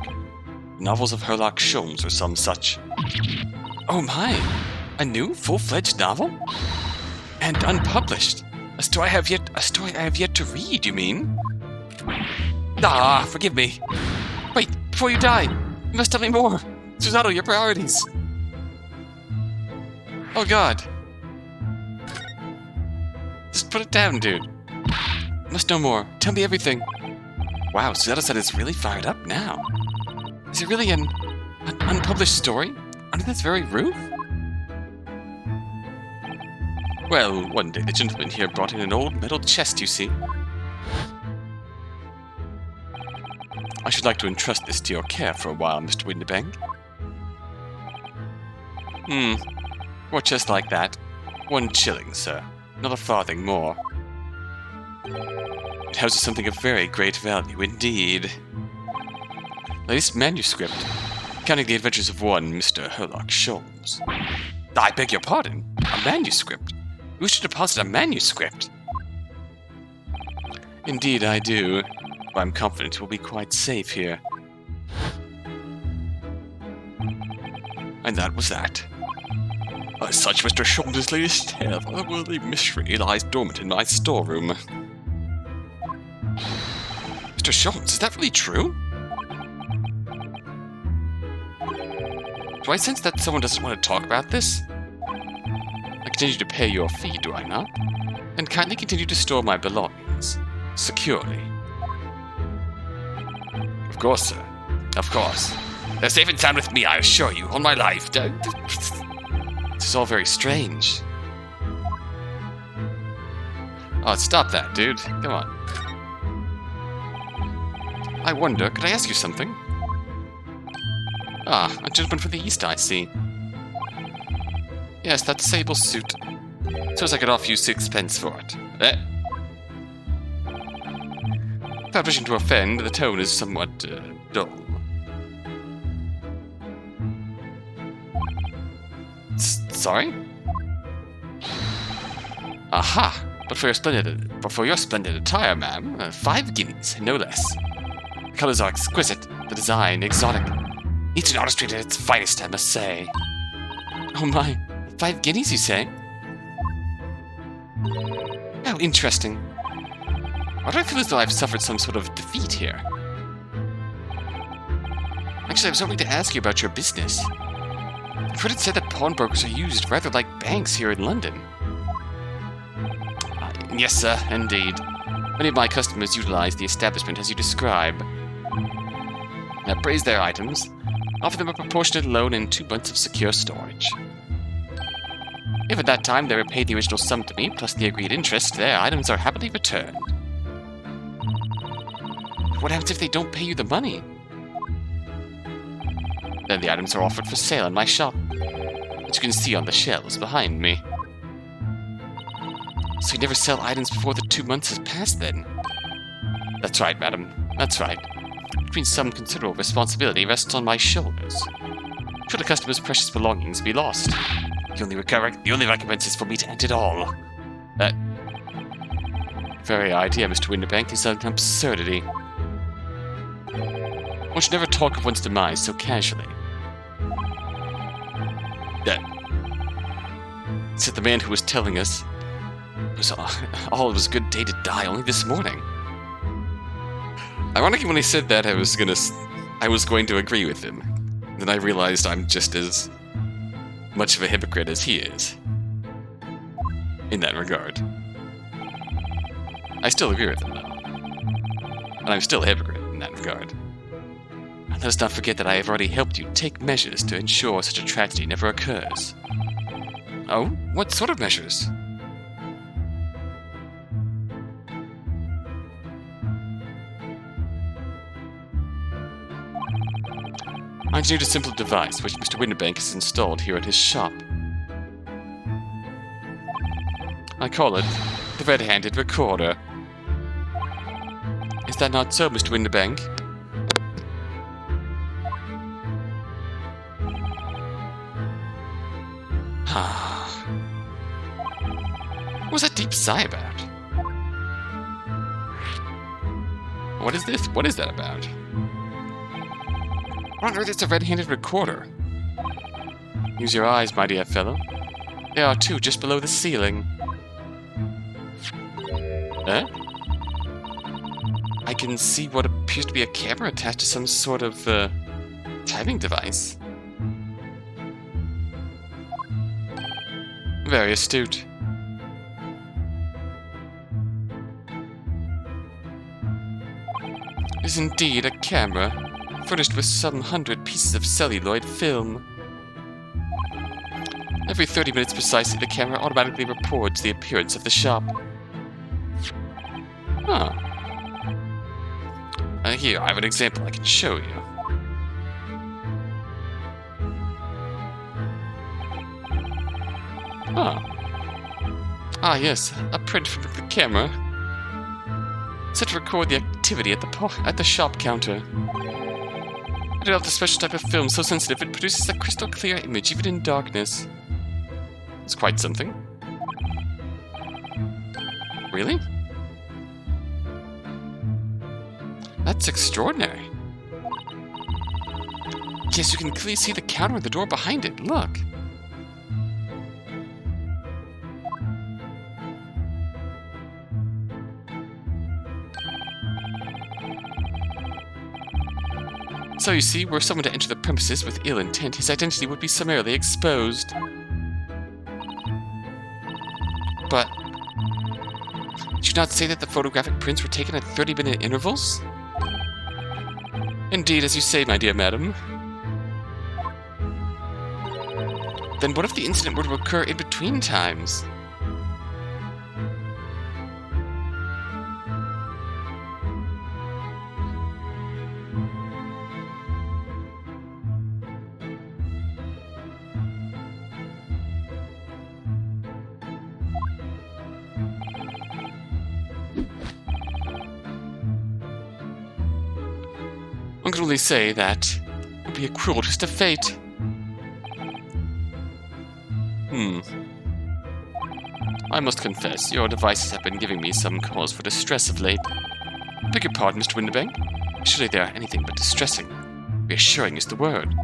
novels of Sherlock Holmes or some such. Oh my! A new, full-fledged novel? And unpublished? A story I have yet to read, you mean? Ah, forgive me. Wait, before you die, you must tell me more. Suzato, your priorities. Oh god. Just put it down, dude. Must know more. Tell me everything. Wow, Suzato-san is really fired up now. Is it really an unpublished story under this very roof? Well, one day the gentleman here brought in an old metal chest, you see. I should like to entrust this to your care for a while, Mr. Windibank. For a chest like that, 1 shilling, sir. Not a farthing more. It houses something of very great value indeed. Latest manuscript, counting the adventures of one Mr. Herlock Holmes. I beg your pardon? A manuscript? You wish to deposit a manuscript? Indeed I do, but I'm confident it will be quite safe here. And that was that. As such, Mr. Holmes' latest tale of unworthy mystery lies dormant in my storeroom. Mr. Holmes, is that really true? Do I sense that someone doesn't want to talk about this? I continue to pay your fee, do I not? And kindly continue to store my belongings. Securely. Of course, sir. Of course. They're safe and sound with me, I assure you, on my life. This is all very strange. Oh, stop that, dude. Come on. I wonder, could I ask you something? Ah, a gentleman from the East, I see. Yes, that sable suit. Suppose I could offer you 6 pence for it. Without wishing to offend, the tone is somewhat, dull. Sorry? Aha! But for your splendid attire, ma'am, 5 guineas, no less. The colors are exquisite, the design exotic. Each an artistry at its finest, I must say. Oh my, 5 guineas, you say? How interesting. Why do I feel as though I've suffered some sort of defeat here? Actually, I was hoping to ask you about your business. I've heard it said that pawnbrokers are used rather like banks here in London. Yes, sir, indeed. Many of my customers utilize the establishment as you describe. I appraise their items, offer them a proportionate loan and 2 months of secure storage. If at that time they repay the original sum to me, plus the agreed interest, their items are happily returned. What happens if they don't pay you the money? Then the items are offered for sale in my shop, which you can see on the shelves behind me. So you never sell items before the 2 months has passed, then? That's right, madam. That's right. Which means some considerable responsibility rests on my shoulders. Should a customer's precious belongings be lost, the only recompense is for me to end it all. That very idea, Mr. Windibank, is an absurdity. One should never talk of one's demise so casually. That said the man who was telling us it was all it was a good day to die only this morning. Ironically, when he said that, I was going to agree with him. Then I realized I'm just as much of a hypocrite as he is. In that regard. I still agree with him, though. And I'm still a hypocrite in that regard. And let us not forget that I have already helped you take measures to ensure such a tragedy never occurs. Oh? What sort of measures? I engineered a simple device which Mr. Windibank has installed here at his shop. I call it the Red-Handed Recorder. Is that not so, Mr. Windibank? What was that deep sigh about? What is this? What is that about? What on earth is a red-handed recorder? Use your eyes, my dear fellow. There are 2 just below the ceiling. I can see what appears to be a camera attached to some sort of, timing device. Very astute. It is indeed a camera, furnished with some 100 pieces of celluloid film. Every 30 minutes precisely, the camera automatically reports the appearance of the shop. Huh. Here, I have an example I can show you. Huh. Ah, yes, a print from the camera. Set to record the activity at the shop counter. It developed a special type of film so sensitive it produces a crystal clear image even in darkness. It's quite something. Really? That's extraordinary. Yes, you can clearly see the counter and the door behind it. Look. So you see, were someone to enter the premises with ill intent, his identity would be summarily exposed. But did you not say that the photographic prints were taken at 30-minute intervals? Indeed, as you say, my dear madam. Then what if the incident were to occur in between times? One can only say that it would be a cruel twist of fate. I must confess, your devices have been giving me some cause for distress of late. Beg your pardon, Mr. Winterbank. Surely they are anything but distressing. Reassuring is the word.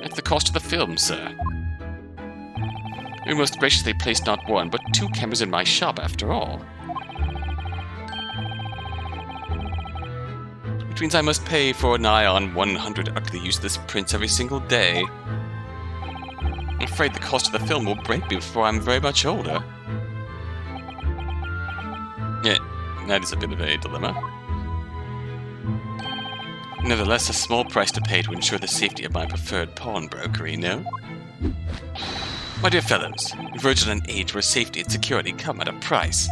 It's the cost of the film, sir. You most graciously placed not one, but 2 cameras in my shop, after all. Which means I must pay for nigh on 100 ugly useless prints every single day. I'm afraid the cost of the film will break me before I'm very much older. Yeah, that is a bit of a dilemma. Nevertheless, a small price to pay to ensure the safety of my preferred pawnbrokery, no? My dear fellows, we verge on an age where safety and security come at a price.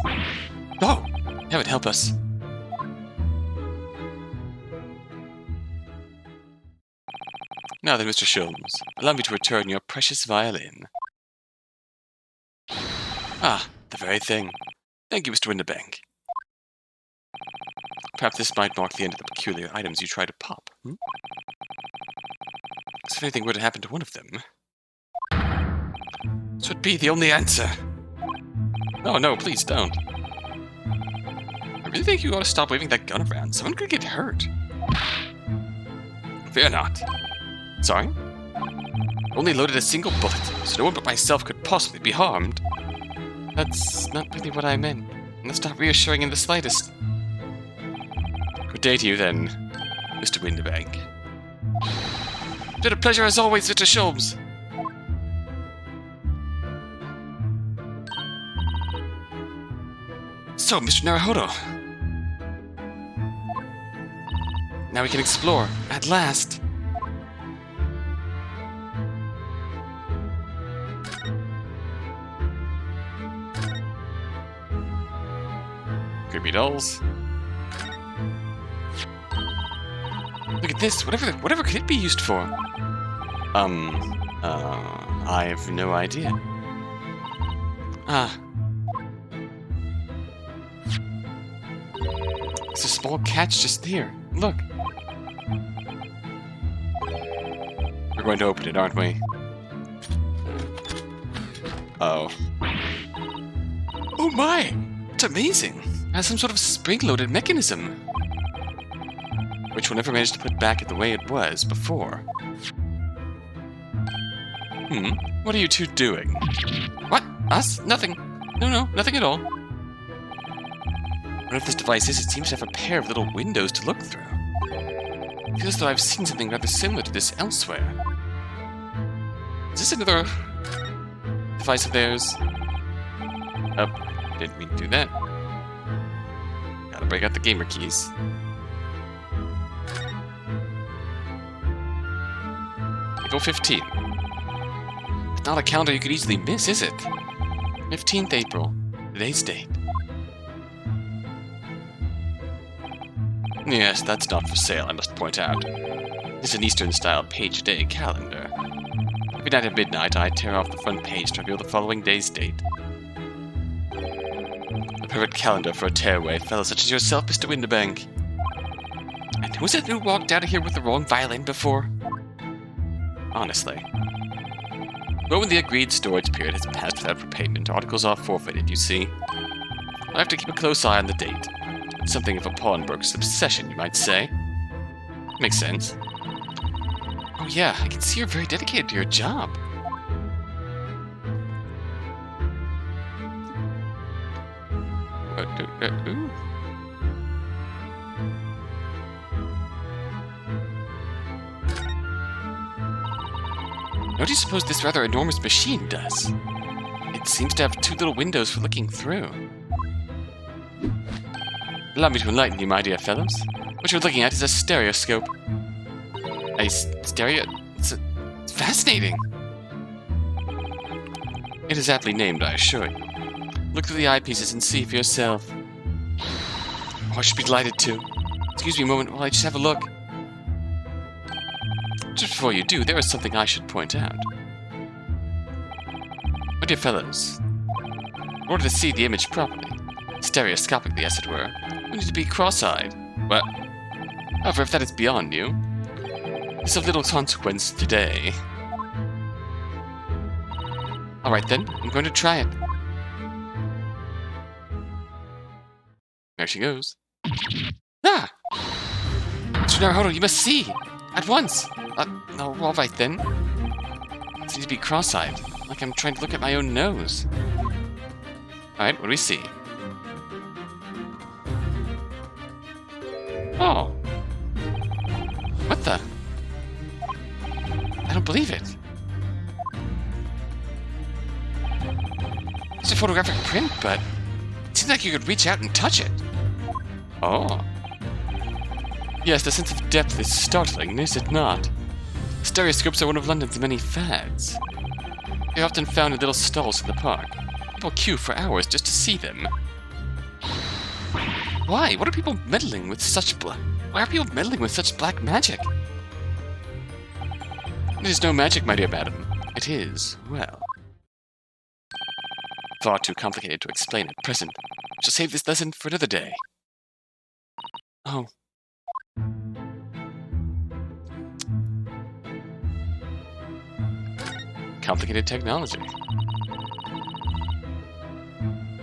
Oh! Heaven help us. Now then, Mr. Sholmes, allow me to return your precious violin. Ah, the very thing. Thank you, Mr. Winterbank. Perhaps this might mark the end of the peculiar items you try to pop, So if anything were to happen to one of them... this would be the only answer. Oh, no, please don't. I really think you ought to stop waving that gun around. Someone could get hurt. Fear not. Sorry? Only loaded a single bullet, so no one but myself could possibly be harmed. That's not really what I meant. That's not reassuring in the slightest. Good day to you, then, Mr. Winterbank. It's been a pleasure as always, Mr. Sholmes. So, Mr. Naruhodo. Now we can explore, at last. Creepy dolls. Look at this. Whatever could it be used for? I have no idea. Ah. There's a small catch just there. Look. We're going to open it, aren't we? Oh. Oh my! It's amazing! It has some sort of spring-loaded mechanism. Which we'll never manage to put back the way it was before. What are you two doing? What? Us? Nothing. No, nothing at all. Whatever this device is, it seems to have a pair of little windows to look through. It feels as though I've seen something rather similar to this elsewhere. Is this another device of theirs? Oh, didn't mean to do that. Gotta break out the gamer keys. April 15. It's not a calendar you could easily miss, is it? 15th April. Today's date. Yes, that's not for sale, I must point out. This is an Eastern-style page-a-day calendar. Every night at midnight, I tear off the front page to reveal the following day's date. The perfect calendar for a tearaway fellow such as yourself, Mr. Winterbank. And who was it who walked out of here with the wrong violin before? Honestly. But when the agreed storage period has passed without repayment, articles are forfeited, you see. I have to keep a close eye on the date. It's something of a pawnbroker's obsession, you might say. Makes sense. Oh yeah, I can see you're very dedicated to your job. Ooh. What do you suppose this rather enormous machine does? It seems to have two little windows for looking through. Allow me to enlighten you, my dear fellows. What you're looking at is a stereoscope. A stereo... It's fascinating! It is aptly named, I assure you. Look through the eyepieces and see for yourself. Oh, I should be delighted to. Excuse me a moment while I just have a look. Just before you do, there is something I should point out. My dear fellows, in order to see the image properly, stereoscopically as it were, you need to be cross-eyed. Well, however, if that is beyond you, it's of little consequence today. Alright then, I'm going to try it. There she goes. Ah! Mr. Naruhodo, you must see! At once! No, alright then. I need to be cross-eyed, like I'm trying to look at my own nose. Alright, what do we see? Oh! What the? I don't believe it. It's a photographic print, but it seems like you could reach out and touch it. Oh. Yes, the sense of depth is startling, is it not? Stereoscopes are one of London's many fads. They're often found in little stalls in the park. People queue for hours just to see them. Why? What are people meddling with such Why are people meddling with such black magic? It is no magic, my dear madam. It is, well, far too complicated to explain at present. I shall save this lesson for another day. Oh. Complicated technology.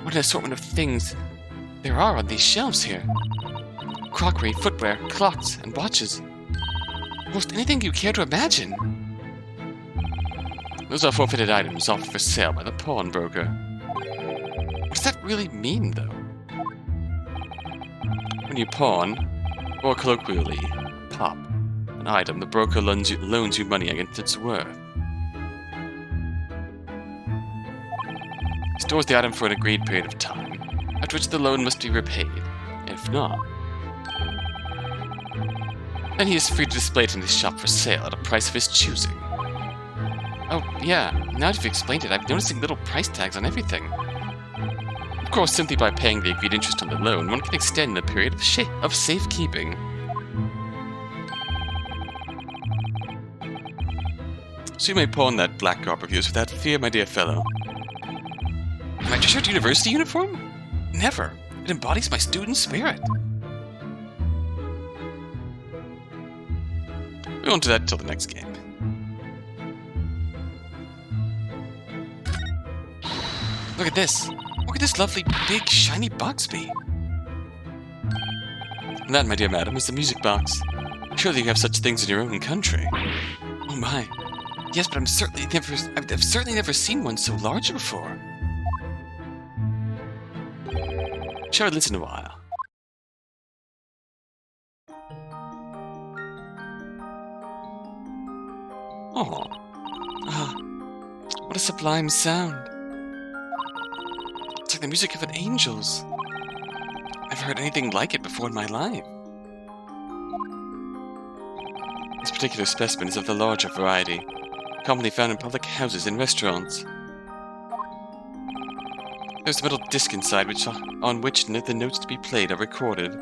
What an assortment of things there are on these shelves here. Crockery, footwear, clocks, and watches. Almost anything you care to imagine. Those are forfeited items offered for sale by the pawnbroker. What does that really mean, though? When you pawn, or colloquially, pop, an item, the broker loans you money against its worth. He stores the item for an agreed period of time, after which the loan must be repaid. If not, then he is free to display it in his shop for sale at a price of his choosing. Oh, yeah, now that you've explained it, I'm noticing little price tags on everything. Of course, simply by paying the agreed interest on the loan, one can extend the period of safekeeping. So you may pawn that black garb of yours without fear, my dear fellow. My t-shirt university uniform? Never. It embodies my student spirit. We won't do that until the next game. Look at this. Look at this lovely, big, shiny Boxby. And that, my dear madam, is the music box. Surely you have such things in your own country. Oh my. Yes, but I've certainly never seen one so large before. Shall I listen a while? Oh. What a sublime sound. It's like the music of an angel's. I never heard anything like it before in my life. This particular specimen is of the larger variety, commonly found in public houses and restaurants. There's a metal disc inside on which the notes to be played are recorded.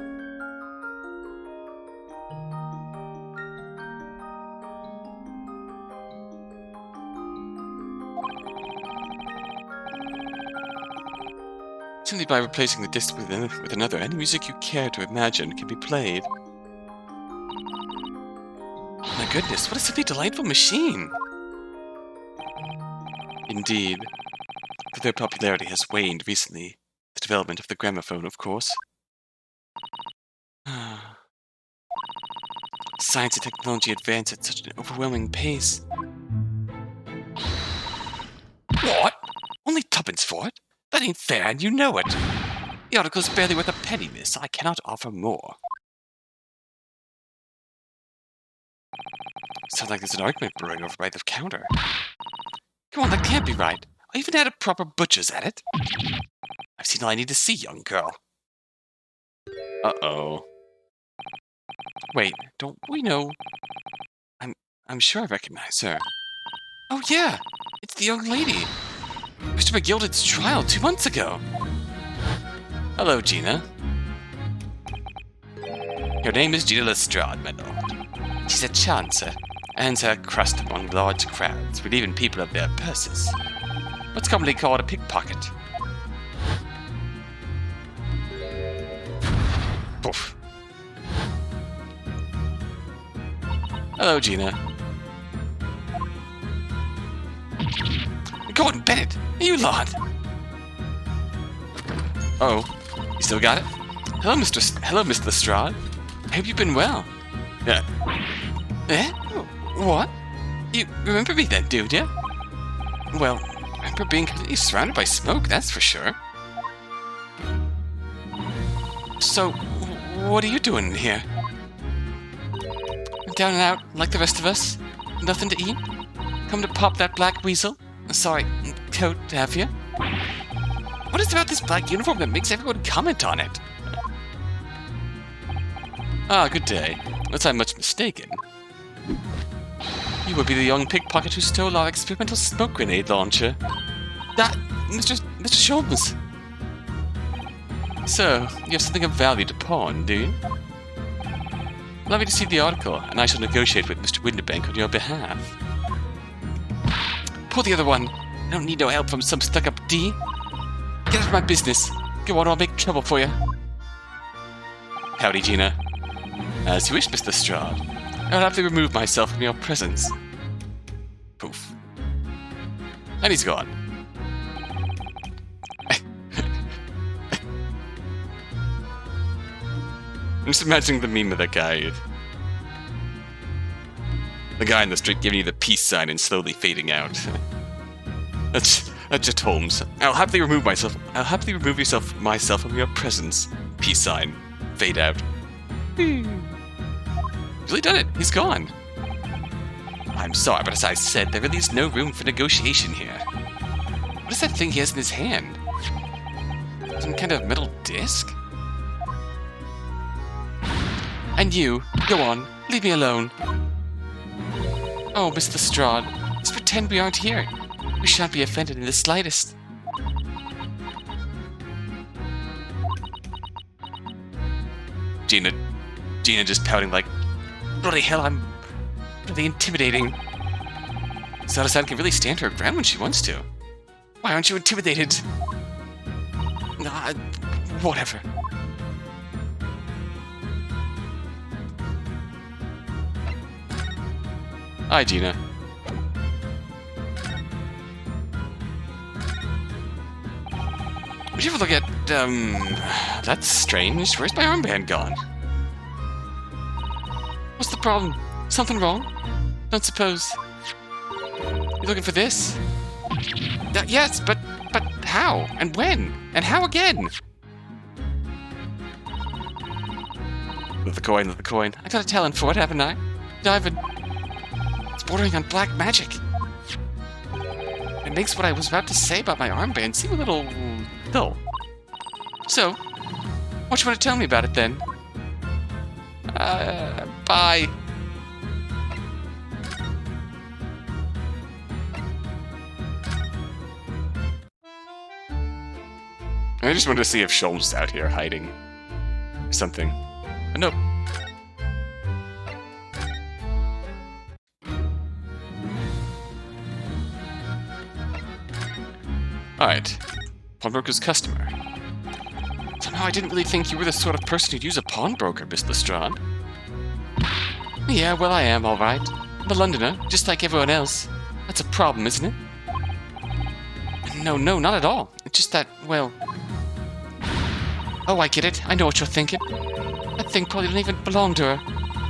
Simply by replacing the disc with another, any music you care to imagine can be played. Oh my goodness, what a simply delightful machine! Indeed. But their popularity has waned recently. The development of the gramophone, of course. Science and technology advance at such an overwhelming pace. What? Only tuppence for it? That ain't fair, and you know it. The article's barely worth a penny, miss. I cannot offer more. Sounds like there's an argument brewing over by the counter. Come on, that can't be right. I even had a proper butcher's at it. I've seen all I need to see, young girl. Uh-oh. Wait, don't we know... I'm sure I recognize her. Oh yeah, it's the young lady. Mr. McGilded's trial 2 months ago. Hello, Gina. Her name is Gina Lestrade, my lord. She's a chancer, earns her crust among large crowds, relieving people of their purses. What's commonly called a pickpocket. Poof. Hello, Gina. Gordon Bennett, are you Lord? Oh, you still got it? Hello, Mr. Lestrade. I hope you've been well. Yeah. Eh? What? You remember me then, dude, yeah? Well, I remember being completely surrounded by smoke, that's for sure. So, what are you doing in here? Down and out, like the rest of us? Nothing to eat? Come to pop that black weasel? Sorry, coat, have you? What is it about this black uniform that makes everyone comment on it? Ah, good day. Unless I'm much mistaken. You would be the young pickpocket who stole our experimental smoke grenade launcher. That, Mr. Holmes. So, you have something of value to pawn, do you? Allow me to see the article, and I shall negotiate with Mr. Winterbank on your behalf. Pull the other one. I don't need no help from some stuck-up D. Get out of my business. Go on, or I'll make trouble for you. Howdy, Gina. As you wish, Mr. Lestrade. I'll happily remove myself from your presence. Poof. And he's gone. I'm just imagining the meme of that guy. The guy in the street giving you the peace sign and slowly fading out. That's just Holmes. I'll happily remove myself from your presence. Peace sign. Fade out. He's really done it. He's gone. I'm sorry, but as I said, there really is no room for negotiation here. What is that thing he has in his hand? Some kind of metal disc? And you, go on, leave me alone. Oh, Mr. Lestrade, let's pretend we aren't here. We shan't be offended in the slightest. Gina just pouting like, bloody hell, I'm really intimidating. Sada-san can really stand her ground when she wants to. Why aren't you intimidated? Nah, whatever. Hi, Gina. Would you ever look at, that's strange. Where's my armband gone? What's the problem? Something wrong? Don't suppose... You're looking for this? Yes, but how? And when? And how again? Look the coin, look the coin. I got a talent for it, haven't I? Diving. It's bordering on black magic. It makes what I was about to say about my armband seem a little dull. So, What you want to tell me about it, then? Bye. I just wanted to see if Sholmes is out here hiding something. Nope. Alright. Pawnbroker's customer. Somehow I didn't really think you were the sort of person who'd use a pawnbroker, Miss Lestrade. Yeah, well, I am, alright. I'm a Londoner, just like everyone else. That's a problem, isn't it? No, not at all. It's just that, well... Oh, I get it. I know what you're thinking. That thing probably didn't even belong to her.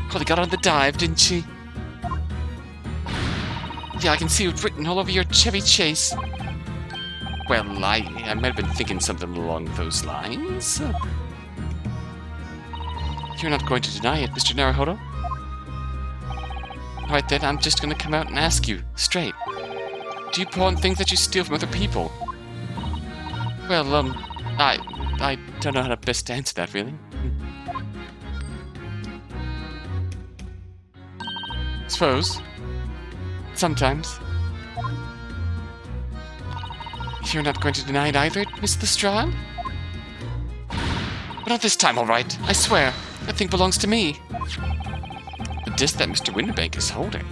Probably got on the dive, didn't she? Yeah, I can see it written all over your Chevy Chase. Well, I might have been thinking something along those lines. You're not going to deny it, Mr. Naruhodo? Alright then, I'm just going to come out and ask you, straight. Do you pawn things that you steal from other people? Well, I don't know how to best answer that, really. Suppose. Sometimes. You're not going to deny it either, Miss Lestrade? But not this time, all right. I swear. That thing belongs to me. The disc that Mr. Winterbank is holding.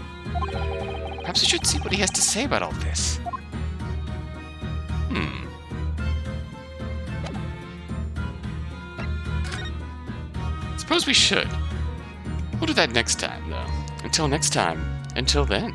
Perhaps we should see what he has to say about all this. Suppose we should. We'll do that next time, though. Until next time. Until then.